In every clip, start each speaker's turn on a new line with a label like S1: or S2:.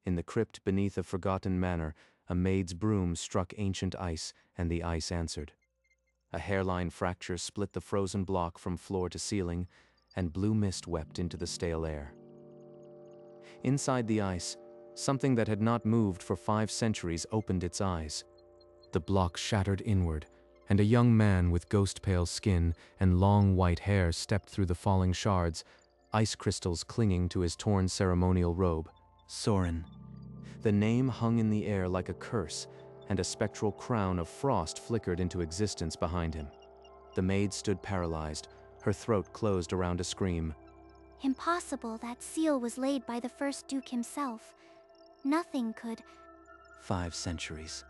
S1: In the crypt beneath a forgotten manor, a maid's broom struck ancient ice, and the ice answered. A hairline fracture split the frozen block from floor to ceiling, and blue mist wept into the stale air. Inside the ice, something that had not moved for 5 centuries opened its eyes. The block shattered inward, and a young man with ghost-pale skin and long white hair stepped through the falling shards, ice crystals clinging to his torn ceremonial robe. Soren. The name hung in the air like a curse, and a spectral crown of frost flickered into existence behind him. The maid stood paralyzed, her throat closed around a scream.
S2: Impossible, that seal was laid by the first Duke himself. Nothing could...
S1: 5 centuries.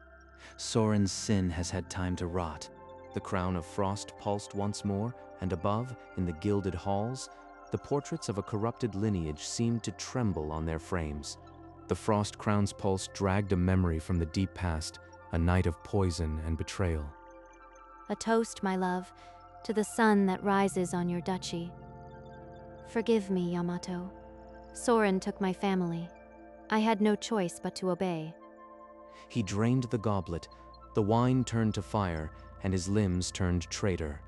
S1: Soren's sin has had time to rot. The crown of frost pulsed once more, and above, in the gilded halls, the portraits of a corrupted lineage seemed to tremble on their frames. The frost crown's pulse dragged a memory from the deep past, a night of poison and betrayal.
S3: A toast, my love, to the sun that rises on your duchy. Forgive me, Yamato. Soren took my family. I had no choice but to obey.
S1: He drained the goblet, the wine turned to fire, and his limbs turned traitor.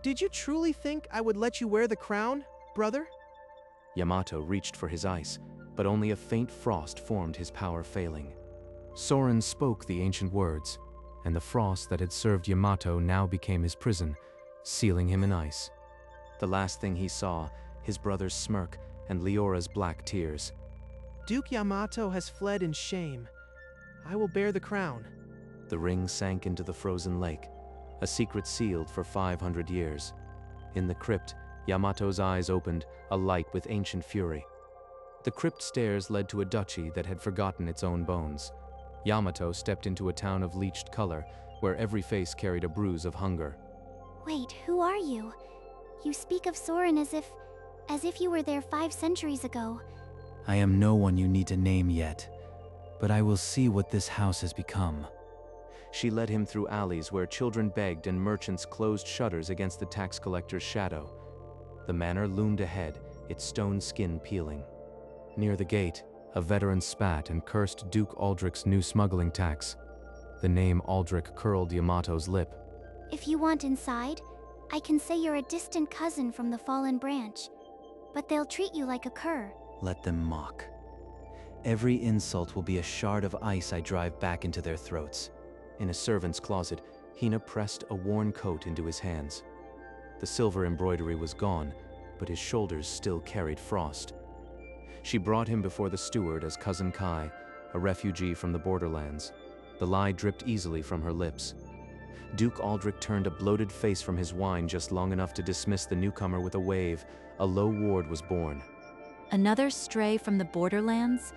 S4: Did you truly think I would let you wear the crown, brother?
S1: Yamato reached for his ice, but only a faint frost formed, his power failing. Soren spoke the ancient words, and the frost that had served Yamato now became his prison, sealing him in ice. The last thing he saw, his brother's smirk and Leora's black tears.
S4: Duke Yamato has fled in shame. I will bear the crown.
S1: The ring sank into the frozen lake, a secret sealed for 500 years. In the crypt, Yamato's eyes opened, alight with ancient fury. The crypt stairs led to a duchy that had forgotten its own bones. Yamato stepped into a town of bleached color, where every face carried a bruise of hunger.
S2: Wait, who are you? You speak of Soren as if you were there 5 centuries ago.
S1: I am no one you need to name yet, but I will see what this house has become. She led him through alleys where children begged and merchants closed shutters against the tax collector's shadow. The manor loomed ahead, its stone skin peeling. Near the gate, a veteran spat and cursed Duke Aldrich's new smuggling tax. The name Aldrich curled Yamato's lip.
S2: If you want inside, I can say you're a distant cousin from the fallen branch. But they'll treat you like a cur.
S1: Let them mock. Every insult will be a shard of ice I drive back into their throats. In a servant's closet, Hina pressed a worn coat into his hands. The silver embroidery was gone, but his shoulders still carried frost. She brought him before the steward as Cousin Kai, a refugee from the borderlands. The lie dripped easily from her lips. Duke Aldrich turned a bloated face from his wine just long enough to dismiss the newcomer with a wave. A low ward was born.
S3: Another stray from the borderlands?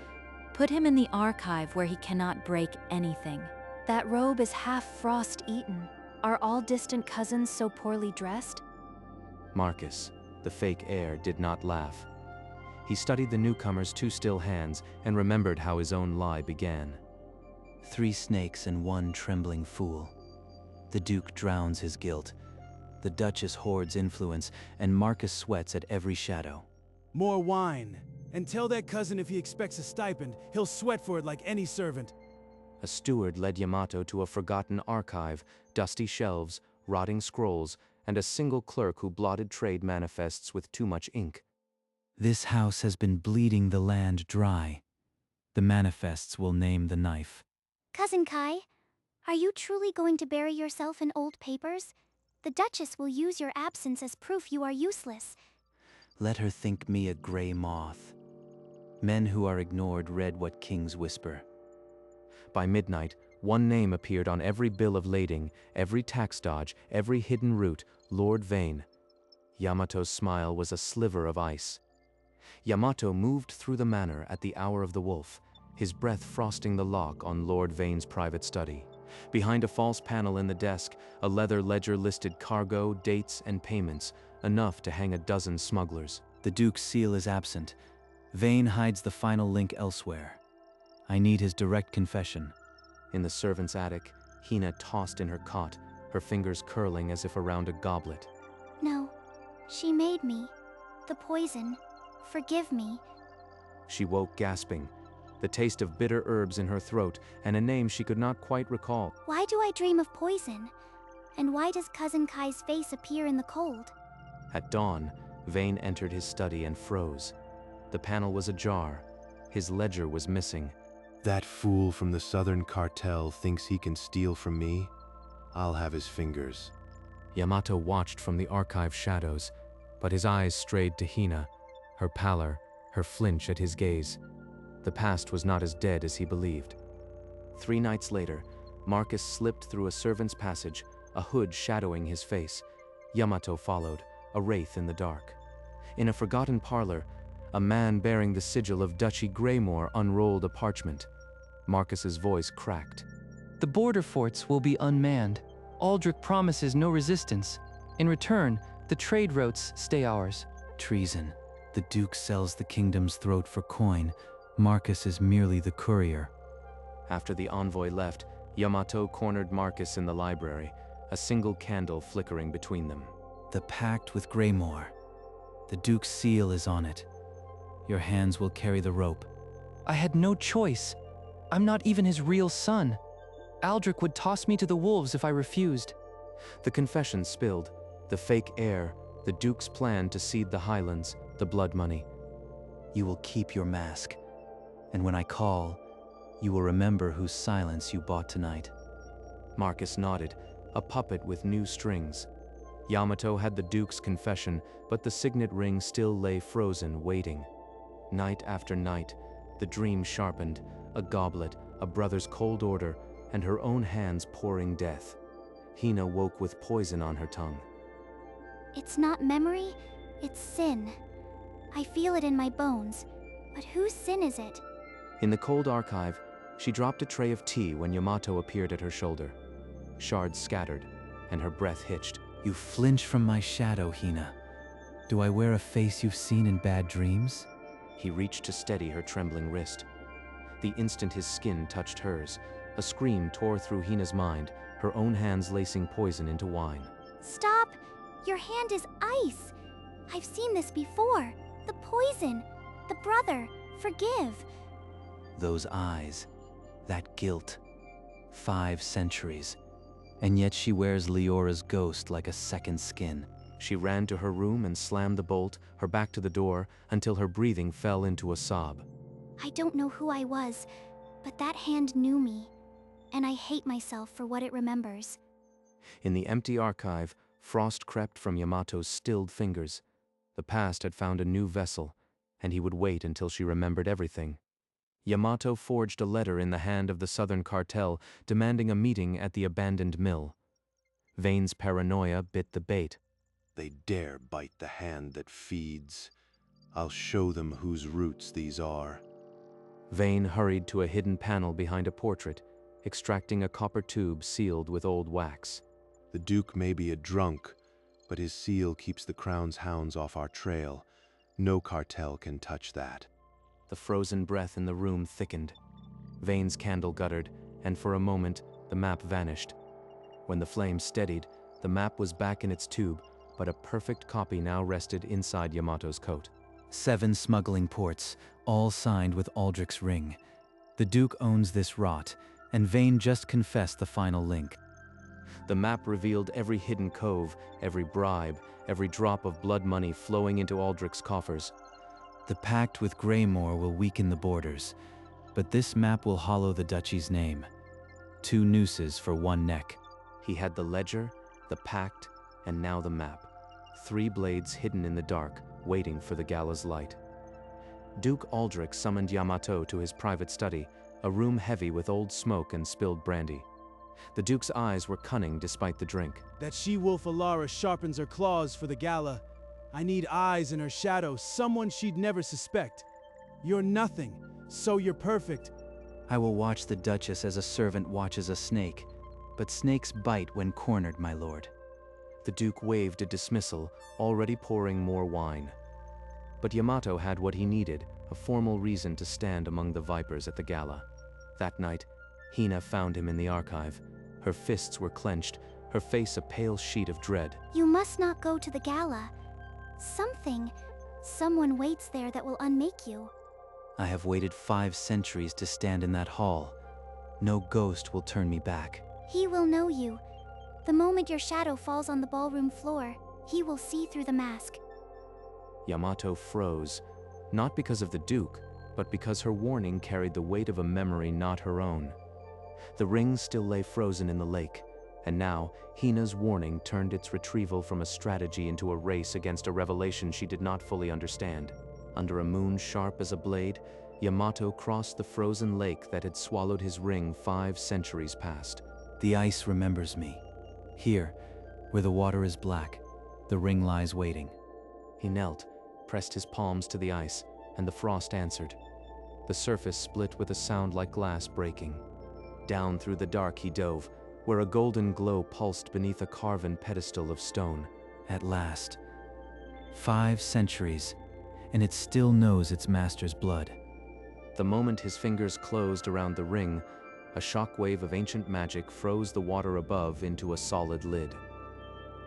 S3: Put him in the archive where he cannot break anything. That robe is half frost-eaten. Are all distant cousins so poorly dressed?
S1: Marcus, the fake heir, did not laugh. He studied the newcomer's 2 still hands and remembered how his own lie began. 3 snakes and 1 trembling fool. The Duke drowns his guilt. The Duchess hoards influence, and Marcus sweats at every shadow.
S5: More wine. And tell that cousin if he expects a stipend, he'll sweat for it like any servant.
S1: A steward led Yamato to a forgotten archive, dusty shelves, rotting scrolls, and a single clerk who blotted trade manifests with too much ink. This house has been bleeding the land dry. The manifests will name the knife.
S2: Cousin Kai, are you truly going to bury yourself in old papers? The Duchess will use your absence as proof you are useless.
S1: Let her think me a gray moth. Men who are ignored read what kings whisper. By midnight, one name appeared on every bill of lading, every tax dodge, every hidden route: Lord Vane. Yamato's smile was a sliver of ice. Yamato moved through the manor at the hour of the wolf, his breath frosting the lock on Lord Vane's private study. Behind a false panel in the desk, a leather ledger listed cargo, dates, and payments, enough to hang a dozen smugglers. The Duke's seal is absent. Vane hides the final link elsewhere. I need his direct confession. In the servant's attic, Hina tossed in her cot, her fingers curling as if around a goblet.
S2: No, she made me. The poison. Forgive me.
S1: She woke gasping. the taste of bitter herbs in her throat, and a name she could not quite recall.
S2: Why do I dream of poison? And why does Cousin Kai's face appear in the cold?
S1: At dawn, Vane entered his study and froze. The panel was ajar. His ledger was missing.
S6: That fool from the Southern Cartel thinks he can steal from me? I'll have his fingers.
S1: Yamato watched from the archive shadows, but his eyes strayed to Hina, her pallor, her flinch at his gaze. The past was not as dead as he believed. 3 nights later, Marcus slipped through a servant's passage, a hood shadowing his face. Yamato followed, a wraith in the dark. In a forgotten parlor, a man bearing the sigil of Duchy Greymore unrolled a parchment. Marcus's voice cracked.
S7: The border forts will be unmanned. Aldrich promises no resistance. In return, the trade routes stay ours.
S1: Treason. The Duke sells the kingdom's throat for coin. Marcus is merely the courier. After the envoy left, Yamato cornered Marcus in the library, a single candle flickering between them. The pact with Greymore. The Duke's seal is on it. Your hands will carry the rope.
S7: I had no choice. I'm not even his real son. Aldrich would toss me to the wolves if I refused.
S1: The confession spilled. The fake heir, the Duke's plan to cede the Highlands, the blood money. You will keep your mask. And when I call, you will remember whose silence you bought tonight. Marcus nodded, a puppet with new strings. Yamato had the Duke's confession, but the signet ring still lay frozen, waiting. Night after night, the dream sharpened, a goblet, a brother's cold order, and her own hands pouring death. Hina woke with poison on her tongue.
S2: It's not memory, it's sin. I feel it in my bones. But whose sin is it?
S1: In the cold archive, she dropped a tray of tea when Yamato appeared at her shoulder. Shards scattered, and her breath hitched. You flinch from my shadow, Hina. Do I wear a face you've seen in bad dreams? He reached to steady her trembling wrist. The instant his skin touched hers, a scream tore through Hina's mind, her own hands lacing poison into wine.
S2: Stop! Your hand is ice! I've seen this before. The poison. The brother. Forgive.
S1: Those eyes. That guilt. 5 centuries. And yet she wears Leora's ghost like a second skin. She ran to her room and slammed the bolt, her back to the door, until her breathing fell into a sob.
S2: I don't know who I was, but that hand knew me. And I hate myself for what it remembers.
S1: In the empty archive, frost crept from Yamato's stilled fingers. The past had found a new vessel, and he would wait until she remembered everything. Yamato forged a letter in the hand of the Southern Cartel, demanding a meeting at the abandoned mill. Vane's paranoia bit the bait.
S6: They dare bite the hand that feeds. I'll show them whose roots these are.
S1: Vane hurried to a hidden panel behind a portrait, extracting a copper tube sealed with old wax.
S6: The Duke may be a drunk, but his seal keeps the Crown's hounds off our trail. No cartel can touch that.
S1: The frozen breath in the room thickened. Vane's candle guttered, and for a moment, the map vanished. When the flame steadied, the map was back in its tube, but a perfect copy now rested inside Yamato's coat. 7 smuggling ports, all signed with Aldrich's ring. The Duke owns this rot, and Vane just confessed the final link. The map revealed every hidden cove, every bribe, every drop of blood money flowing into Aldrich's coffers. The pact with Greymore will weaken the borders, but this map will hollow the duchy's name. 2 nooses for 1 neck. He had the ledger, the pact, and now the map. 3 blades hidden in the dark, waiting for the gala's light. Duke Aldrich summoned Yamato to his private study, a room heavy with old smoke and spilled brandy. The Duke's eyes were cunning despite the drink.
S5: That she-wolf Alara sharpens her claws for the gala. I need eyes in her shadow, someone she'd never suspect. You're nothing, so you're perfect.
S1: I will watch the Duchess as a servant watches a snake, but snakes bite when cornered, my lord. The Duke waved a dismissal, already pouring more wine. But Yamato had what he needed, a formal reason to stand among the vipers at the gala. That night, Hina found him in the archive. Her fists were clenched, her face a pale sheet of dread.
S2: You must not go to the gala. Someone waits there that will unmake you.
S1: I have waited 5 centuries to stand in that hall. No ghost will turn me back.
S2: He will know you. The moment your shadow falls on the ballroom floor, he will see through the mask.
S1: Yamato froze, not because of the Duke, but because her warning carried the weight of a memory not her own. The ring still lay frozen in the lake, and now Hina's warning turned its retrieval from a strategy into a race against a revelation she did not fully understand. Under a moon sharp as a blade, Yamato crossed the frozen lake that had swallowed his ring 5 centuries past. The ice remembers me. Here, where the water is black, the ring lies waiting. He knelt, pressed his palms to the ice, and the frost answered. The surface split with a sound like glass breaking. Down through the dark he dove, where a golden glow pulsed beneath a carven pedestal of stone. At last. 5 centuries, and it still knows its master's blood. The moment his fingers closed around the ring, a shockwave of ancient magic froze the water above into a solid lid.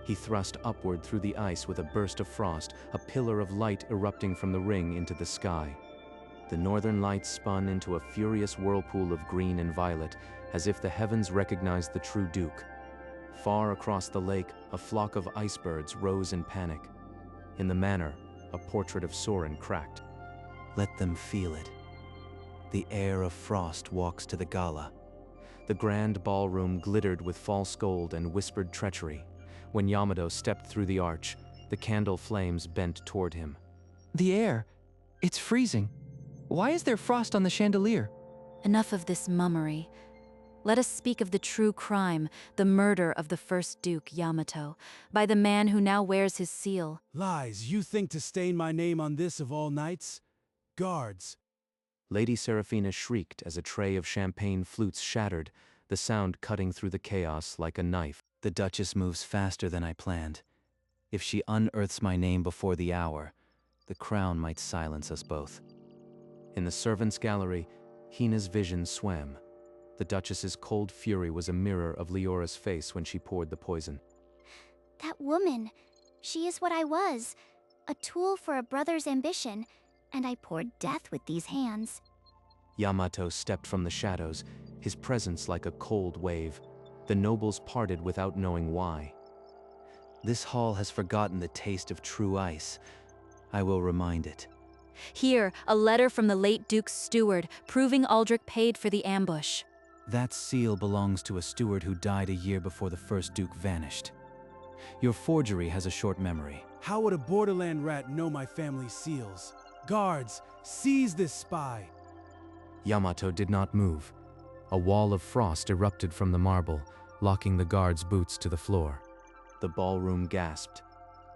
S1: He thrust upward through the ice with a burst of frost, a pillar of light erupting from the ring into the sky. The northern lights spun into a furious whirlpool of green and violet, as if the heavens recognized the true Duke. Far across the lake, a flock of icebirds rose in panic. In the manor, a portrait of Soren cracked. Let them feel it. The heir of frost walks to the gala. The grand ballroom glittered with false gold and whispered treachery. When Yamato stepped through the arch, the candle flames bent toward him.
S7: The air, it's freezing. Why is there frost on the chandelier?
S3: Enough of this mummery. Let us speak of the true crime, the murder of the first Duke, Yamato, by the man who now wears his seal.
S5: Lies, you think to stain my name on this of all nights? Guards.
S1: Lady Seraphina shrieked as a tray of champagne flutes shattered, the sound cutting through the chaos like a knife. The Duchess moves faster than I planned. If she unearths my name before the hour, the crown might silence us both. In the servants' gallery, Hina's vision swam. The Duchess's cold fury was a mirror of Leora's face when she poured the poison.
S2: That woman, she is what I was, a tool for a brother's ambition, and I poured death with these hands.
S1: Yamato stepped from the shadows, his presence like a cold wave. The nobles parted without knowing why. This hall has forgotten the taste of true ice. I will remind it.
S3: Here, a letter from the late Duke's steward, proving Aldrich paid for the ambush.
S1: That seal belongs to a steward who died a year before the first Duke vanished. Your forgery has a short memory.
S5: How would a borderland rat know my family's seals? Guards, seize this spy!
S1: Yamato did not move. A wall of frost erupted from the marble, locking the guards' boots to the floor. The ballroom gasped.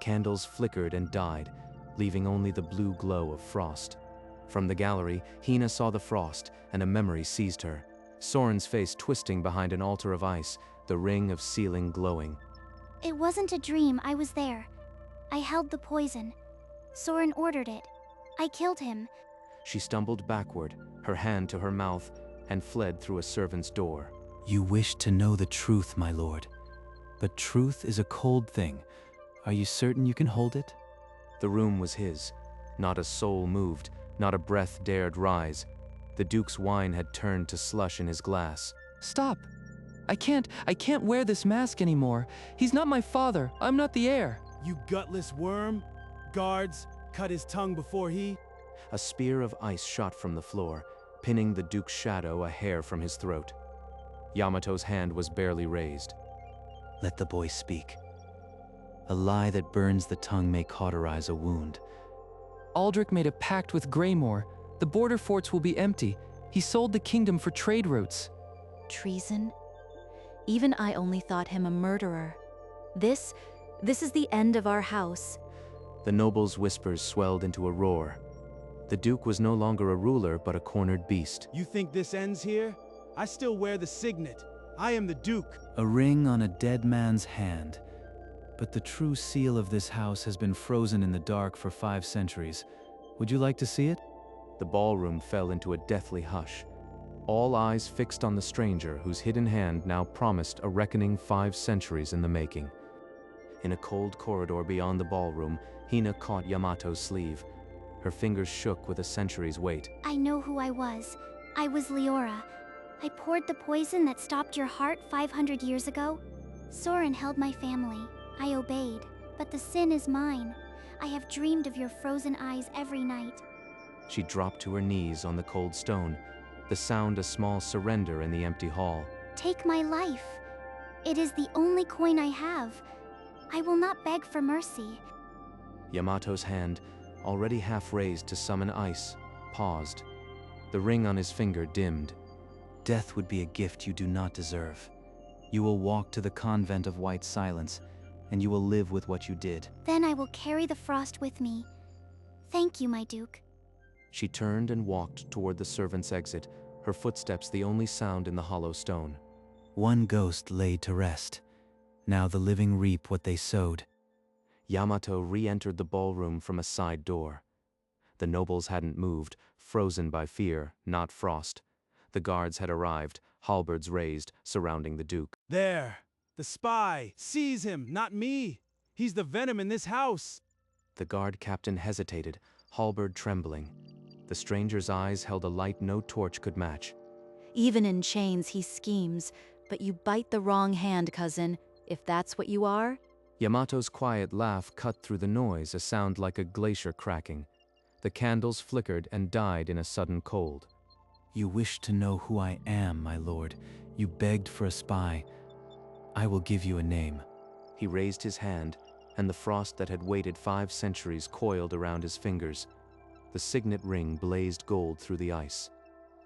S1: Candles flickered and died, leaving only the blue glow of frost. From the gallery, Hina saw the frost, and a memory seized her. Soren's face twisting behind an altar of ice, the ring of ceiling glowing.
S2: It wasn't a dream, I was there. I held the poison. Soren ordered it. I killed him.
S1: She stumbled backward, her hand to her mouth, and fled through a servant's door. You wish to know the truth, my lord. But truth is a cold thing. Are you certain you can hold it? The room was his. Not a soul moved, not a breath dared rise. The Duke's wine had turned to slush in his glass.
S7: Stop! I can't wear this mask anymore. He's not my father. I'm not the heir.
S5: You gutless worm! Guards, cut his tongue before he...
S1: A spear of ice shot from the floor, pinning the Duke's shadow a hair from his throat. Yamato's hand was barely raised. Let the boy speak. A lie that burns the tongue may cauterize a wound.
S7: Aldrich made a pact with Greymore. The border forts will be empty. He sold the kingdom for trade routes.
S3: Treason? Even I only thought him a murderer. This is the end of our house.
S1: The nobles' whispers swelled into a roar. The Duke was no longer a ruler, but a cornered beast.
S5: You think this ends here? I still wear the signet. I am the Duke.
S1: A ring on a dead man's hand. But the true seal of this house has been frozen in the dark for 5 centuries. Would you like to see it? The ballroom fell into a deathly hush. All eyes fixed on the stranger whose hidden hand now promised a reckoning 5 centuries in the making. In a cold corridor beyond the ballroom, Hina caught Yamato's sleeve. Her fingers shook with a century's weight.
S2: I know who I was. I was Leora. I poured the poison that stopped your heart 500 years ago. Soren held my family. I obeyed. But the sin is mine. I have dreamed of your frozen eyes every night.
S1: She dropped to her knees on the cold stone, the sound a small surrender in the empty hall.
S2: Take my life. It is the only coin I have. I will not beg for mercy.
S1: Yamato's hand, already half raised to summon ice, paused. The ring on his finger dimmed.
S8: Death would be a gift you do not deserve. You will walk to the convent of white silence, and you will live with what you did.
S2: Then I will carry the frost with me. Thank you, my Duke.
S1: She turned and walked toward the servants' exit, her footsteps the only sound in the hollow stone.
S8: One ghost laid to rest. Now the living reap what they sowed.
S1: Yamato re-entered the ballroom from a side door. The nobles hadn't moved, frozen by fear, not frost. The guards had arrived, halberds raised, surrounding the Duke.
S5: There! The spy! Seize him, not me! He's the venom in this house!
S1: The guard captain hesitated, halberd trembling. The stranger's eyes held a light no torch could match.
S3: Even in chains he schemes, but you bite the wrong hand, cousin, if that's what you are.
S1: Yamato's quiet laugh cut through the noise, a sound like a glacier cracking. The candles flickered and died in a sudden cold.
S8: You wish to know who I am, my lord. You begged for a spy. I will give you a name.
S1: He raised his hand, and the frost that had waited 5 centuries coiled around his fingers. The signet ring blazed gold through the ice.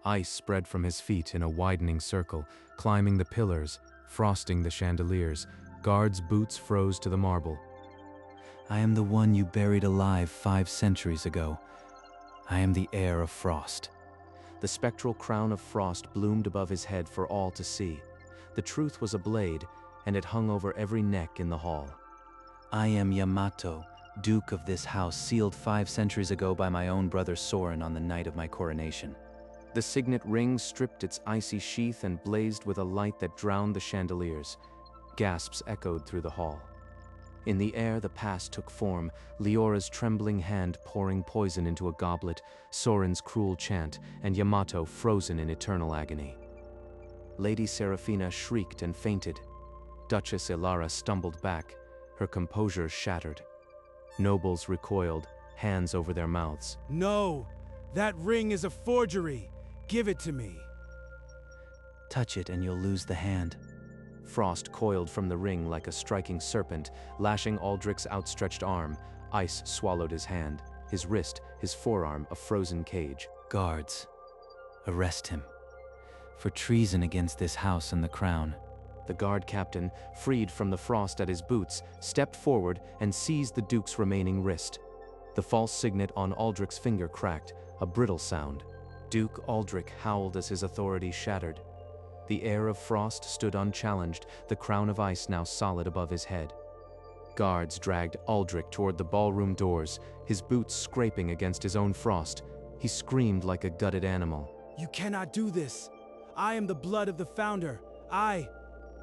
S1: Ice spread from his feet in a widening circle, climbing the pillars, frosting the chandeliers. Guards' boots froze to the marble.
S8: I am the one you buried alive 5 centuries ago. I am the heir of frost.
S1: The spectral crown of frost bloomed above his head for all to see. The truth was a blade, and it hung over every neck in the hall.
S8: I am Yamato, Duke of this house, sealed 5 centuries ago by my own brother Soren on the night of my coronation.
S1: The signet ring stripped its icy sheath and blazed with a light that drowned the chandeliers. Gasps echoed through the hall. In the air, the past took form, Leora's trembling hand pouring poison into a goblet, Soren's cruel chant, and Yamato frozen in eternal agony. Lady Serafina shrieked and fainted. Duchess Ilara stumbled back, her composure shattered. Nobles recoiled, hands over their mouths.
S5: No! That ring is a forgery! Give it to me!
S8: Touch it and you'll lose the hand.
S1: Frost coiled from the ring like a striking serpent, lashing Aldrich's outstretched arm. Ice swallowed his hand, his wrist, his forearm, a frozen cage.
S8: Guards, arrest him. For treason against this house and the crown.
S1: The guard captain, freed from the frost at his boots, stepped forward and seized the Duke's remaining wrist. The false signet on Aldrich's finger cracked, a brittle sound. Duke Aldrich howled as his authority shattered. The heir of frost stood unchallenged, the crown of ice now solid above his head. Guards dragged Aldrich toward the ballroom doors, his boots scraping against his own frost. He screamed like a gutted animal.
S5: You cannot do this! I am the blood of the founder!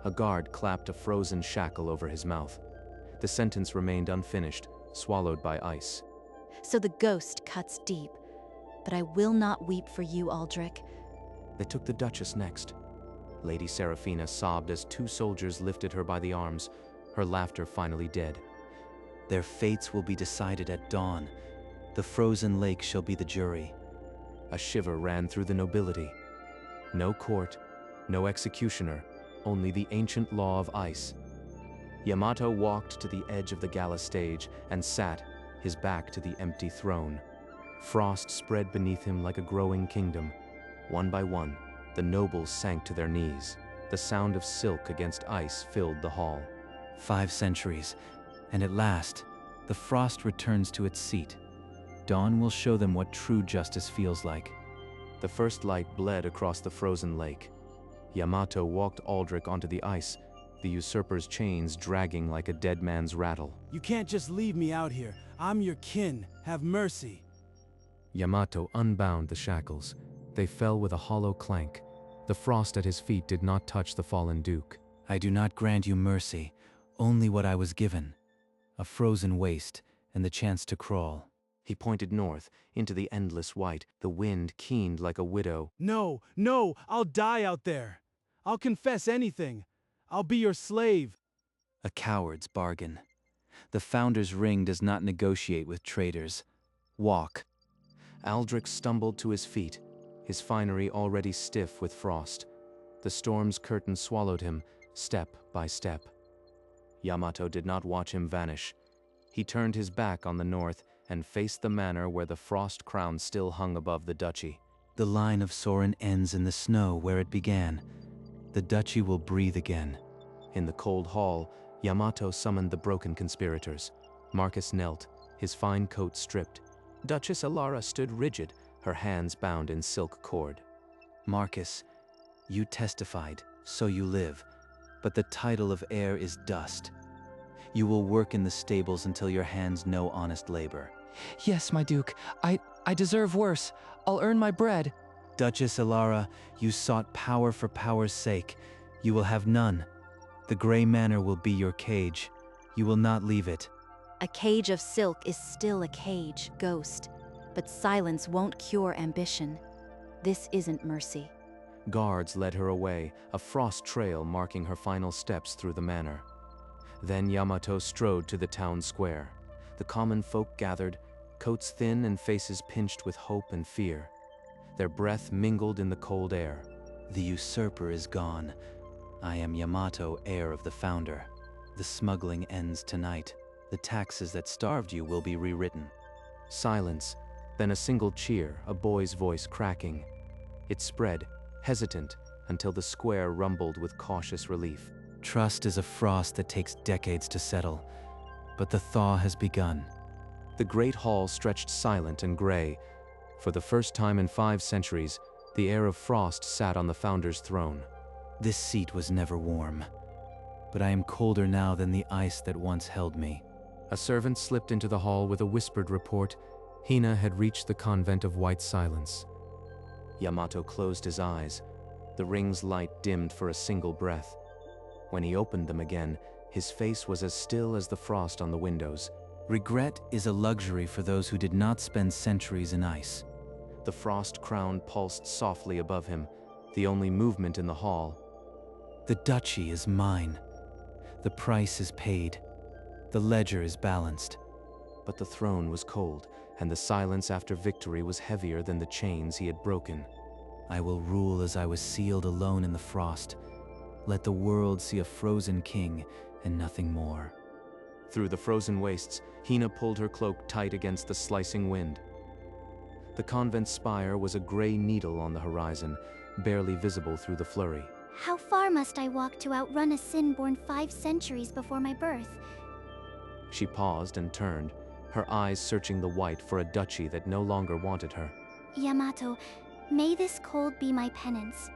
S1: A guard clapped a frozen shackle over his mouth. The sentence remained unfinished, swallowed by ice.
S3: So the ghost cuts deep. But I will not weep for you, Aldrich.
S1: They took the Duchess next. Lady Serafina sobbed as 2 soldiers lifted her by the arms, her laughter finally dead.
S8: Their fates will be decided at dawn. The frozen lake shall be the jury.
S1: A shiver ran through the nobility. No court, no executioner, only the ancient law of ice. Yamato walked to the edge of the gala stage and sat, his back to the empty throne. Frost spread beneath him like a growing kingdom. One by one, the nobles sank to their knees. The sound of silk against ice filled the hall.
S8: 5 centuries, and at last, the frost returns to its seat. Dawn will show them what true justice feels like.
S1: The first light bled across the frozen lake. Yamato walked Aldrich onto the ice, the usurper's chains dragging like a dead man's rattle.
S5: You can't just leave me out here. I'm your kin. Have mercy.
S1: Yamato unbound the shackles. They fell with a hollow clank. The frost at his feet did not touch the fallen Duke.
S8: I do not grant you mercy, only what I was given. A frozen waste and the chance to crawl.
S1: He pointed north, into the endless white. The wind keened like a widow.
S5: No, no, I'll die out there. I'll confess anything. I'll be your slave.
S8: A coward's bargain. The Founder's Ring does not negotiate with traitors. Walk.
S1: Aldrich stumbled to his feet, his finery already stiff with frost. The storm's curtain swallowed him, step by step. Yamato did not watch him vanish. He turned his back on the north and faced the manor where the frost crown still hung above the duchy.
S8: The line of Soren ends in the snow where it began. The duchy will breathe again.
S1: In the cold hall, Yamato summoned the broken conspirators. Marcus knelt, his fine coat stripped. Duchess Alara stood rigid, her hands bound in silk cord.
S8: Marcus, you testified, so you live, but the title of heir is dust. You will work in the stables until your hands know honest labor.
S7: Yes, my duke. I deserve worse. I'll earn my bread.
S8: Duchess Alara, you sought power for power's sake. You will have none. The Grey Manor will be your cage. You will not leave it.
S3: A cage of silk is still a cage, Ghost. But silence won't cure ambition. This isn't mercy.
S1: Guards led her away, a frost trail marking her final steps through the manor. Then Yamato strode to the town square. The common folk gathered, coats thin and faces pinched with hope and fear. Their breath mingled in the cold air.
S8: The usurper is gone. I am Yamato, heir of the Founder. The smuggling ends tonight. The taxes that starved you will be rewritten.
S1: Silence, then a single cheer, a boy's voice cracking. It spread, hesitant, until the square rumbled with cautious relief.
S8: Trust is a frost that takes decades to settle, but the thaw has begun.
S1: The great hall stretched silent and gray. For the first time in 5 centuries, the air of frost sat on the Founder's throne.
S8: This seat was never warm, but I am colder now than the ice that once held me.
S1: A servant slipped into the hall with a whispered report. Hina had reached the convent of white silence. Yamato closed his eyes. The ring's light dimmed for a single breath. When he opened them again, his face was as still as the frost on the windows.
S8: Regret is a luxury for those who did not spend centuries in ice.
S1: The frost crown pulsed softly above him, the only movement in the hall.
S8: The duchy is mine. The price is paid. The ledger is balanced.
S1: But the throne was cold, and the silence after victory was heavier than the chains he had broken.
S8: I will rule as I was sealed alone in the frost. Let the world see a frozen king and nothing more.
S1: Through the frozen wastes, Hina pulled her cloak tight against the slicing wind. The convent spire was a gray needle on the horizon, barely visible through the flurry.
S2: How far must I walk to outrun a sin born 5 centuries before my birth?
S1: She paused and turned, her eyes searching the white for a duchy that no longer wanted her.
S2: Yamato, may this cold be my penance.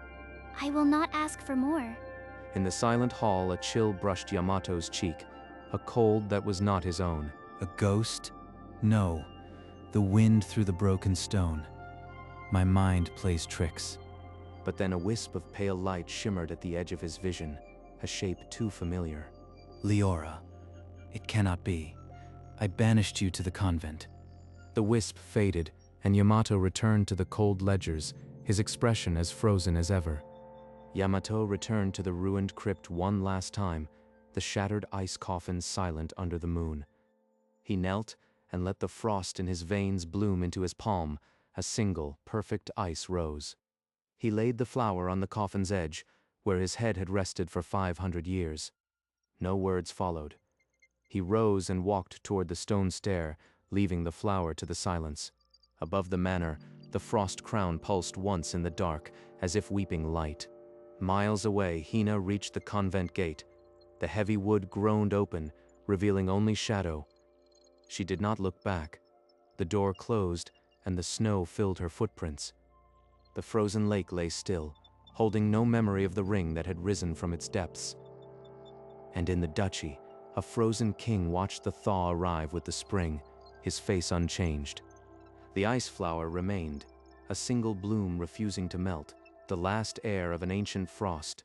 S2: I will not ask for more.
S1: In the silent hall, a chill brushed Yamato's cheek, a cold that was not his own.
S8: A ghost? No. The wind through the broken stone. My mind plays tricks.
S1: But then a wisp of pale light shimmered at the edge of his vision, a shape too familiar.
S8: Leora, it cannot be. I banished you to the convent.
S1: The wisp faded, and Yamato returned to the cold ledgers, his expression as frozen as ever. Yamato returned to the ruined crypt one last time, the shattered ice coffin silent under the moon. He knelt and let the frost in his veins bloom into his palm, a single, perfect ice rose. He laid the flower on the coffin's edge, where his head had rested for 500 years. No words followed. He rose and walked toward the stone stair, leaving the flower to the silence. Above the manor, the frost crown pulsed once in the dark, as if weeping light. Miles away, Hina reached the convent gate. The heavy wood groaned open, revealing only shadow. She did not look back. The door closed, and the snow filled her footprints. The frozen lake lay still, holding no memory of the ring that had risen from its depths. And in the duchy, a frozen king watched the thaw arrive with the spring, his face unchanged. The ice flower remained, a single bloom refusing to melt, the last heir of an ancient frost.